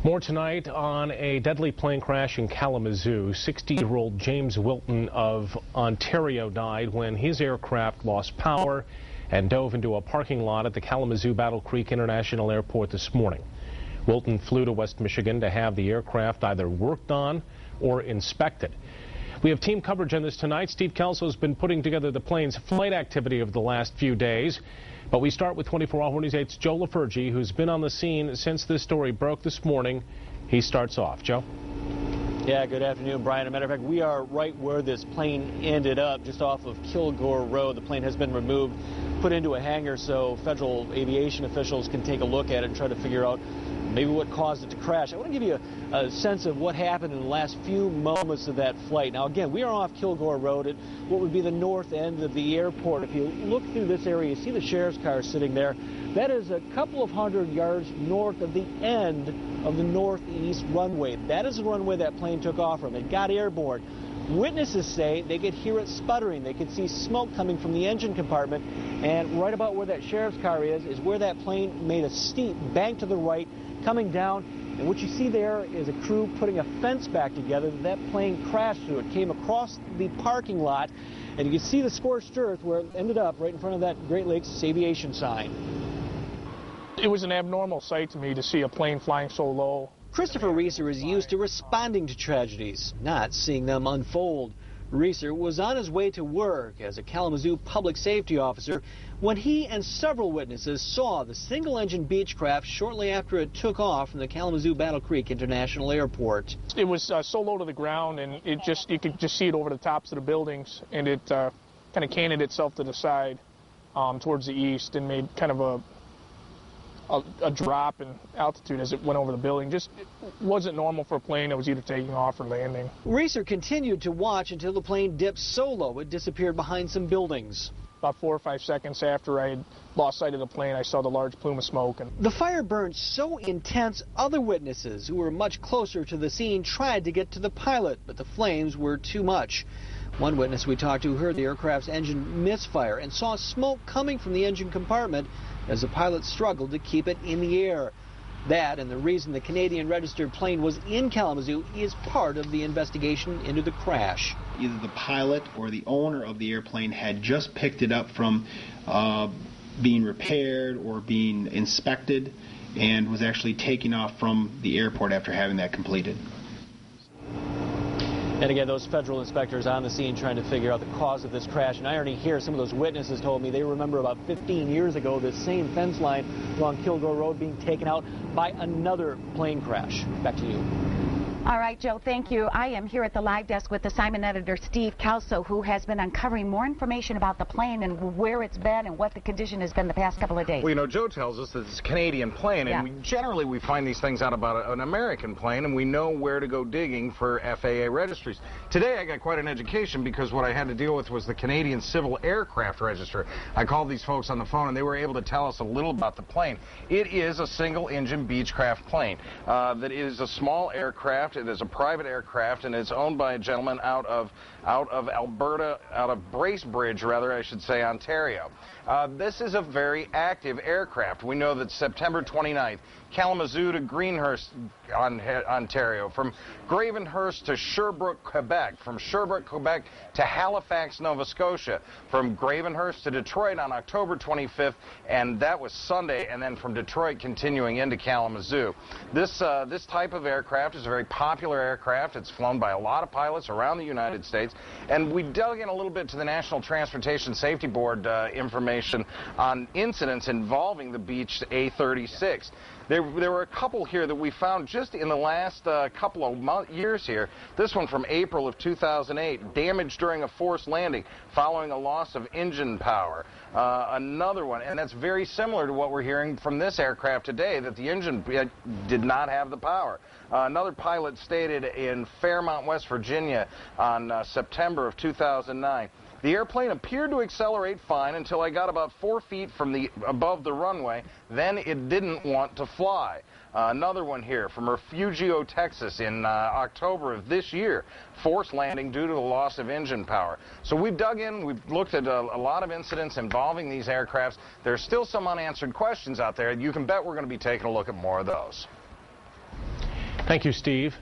More tonight on a deadly plane crash in Kalamazoo. 60-year-old James Wilton of Ontario died when his aircraft lost power and dove into a parking lot at the Kalamazoo Battle Creek International Airport this morning. Wilton flew to West Michigan to have the aircraft either worked on or inspected. We have team coverage on this tonight. Steve Kelso has been putting together the plane's flight activity of the last few days. But we start with 24 Hour News 8's Joe LaFurgey, who's been on the scene since this story broke this morning. He starts off. Joe? Yeah, good afternoon, Brian. As a matter of fact, we are right where this plane ended up, just off of Kilgore Road. The plane has been removed, put into a hangar so federal aviation officials can take a look at it and try to figure out maybe what caused it to crash. I want to give you a sense of what happened in the last few moments of that flight. Now, again, we are off Kilgore Road at what would be the north end of the airport. If you look through this area, you see the sheriff's car sitting there. That is a couple of hundred yards north of the end of the northeast runway. That is the runway that plane took off from. It got airborne. Witnesses say they could hear it sputtering. They could see smoke coming from the engine compartment. And right about where that sheriff's car is where that plane made a steep bank to the right, coming down. And what you see there is a crew putting a fence back together that plane crashed through. It came across the parking lot, and you can see the scorched earth where it ended up right in front of that Great Lakes aviation sign. It was an abnormal sight to me to see a plane flying so low. Christopher Reeser is used to responding to tragedies, not seeing them unfold. Reeser was on his way to work as a Kalamazoo public safety officer when he and several witnesses saw the single-engine Beechcraft shortly after it took off from the Kalamazoo Battle Creek International Airport. It was so low to the ground, and you could just see it over the tops of the buildings, and it kind of canted itself to the side towards the east and made kind of a drop in altitude as it went over the building. Just it wasn't normal for a plane that was either taking off or landing. Reeser continued to watch until the plane dipped so low it disappeared behind some buildings. About 4 or 5 seconds after I had lost sight of the plane, I saw the large plume of smoke. The fire burned so intense, other witnesses who were much closer to the scene tried to get to the pilot, but the flames were too much. One witness we talked to heard the aircraft's engine misfire and saw smoke coming from the engine compartment as the pilot struggled to keep it in the air. That and the reason the Canadian registered plane was in Kalamazoo is part of the investigation into the crash. Either the pilot or the owner of the airplane had just picked it up from being repaired or being inspected and was actually taking off from the airport after having that completed. And again, those federal inspectors on the scene trying to figure out the cause of this crash. And irony here, some of those witnesses told me they remember about 15 years ago this same fence line along Kilgore Road being taken out by another plane crash. Back to you. All right, Joe, thank you. I am here at the live desk with assignment editor Steve Kelso, who has been uncovering more information about the plane and where it's been and what the condition has been the past couple of days. Well, you know, Joe tells us that it's a Canadian plane, and generally we find these things out about an American plane, and we know where to go digging for FAA registries. Today I got quite an education because what I had to deal with was the Canadian Civil Aircraft Register. I called these folks on the phone, and they were able to tell us a little about the plane. It is a single-engine Beechcraft plane that is a small aircraft. It is a private aircraft, and it's owned by a gentleman out of Alberta, out of Bracebridge, rather, I should say, Ontario. This is a very active aircraft. We know that September 29th, Kalamazoo to Greenhurst, Ontario, from Gravenhurst to Sherbrooke, Quebec, from Sherbrooke, Quebec to Halifax, Nova Scotia, from Gravenhurst to Detroit on October 25th, and that was Sunday, and then from Detroit continuing into Kalamazoo. This type of aircraft is a very popular aircraft. It's flown by a lot of pilots around the United States, and we dug in a little bit to the National Transportation Safety Board information on incidents involving the Beech A-36. There were a couple here that we found just in the last couple of years here. This one from April of 2008, damage during a forced landing following a loss of engine power. Another one, and that's very similar to what we're hearing from this aircraft today, that the engine did not have the power. Another pilot stated in Fairmont, West Virginia on September of 2009. The airplane appeared to accelerate fine until I got about 4 feet from above the runway. Then it didn't want to fly. Another one here from Refugio, Texas in October of this year. Forced landing due to the loss of engine power. So we've dug in, we've looked at a lot of incidents involving these aircrafts. There's still some unanswered questions out there. You can bet we're going to be taking a look at more of those. Thank you, Steve.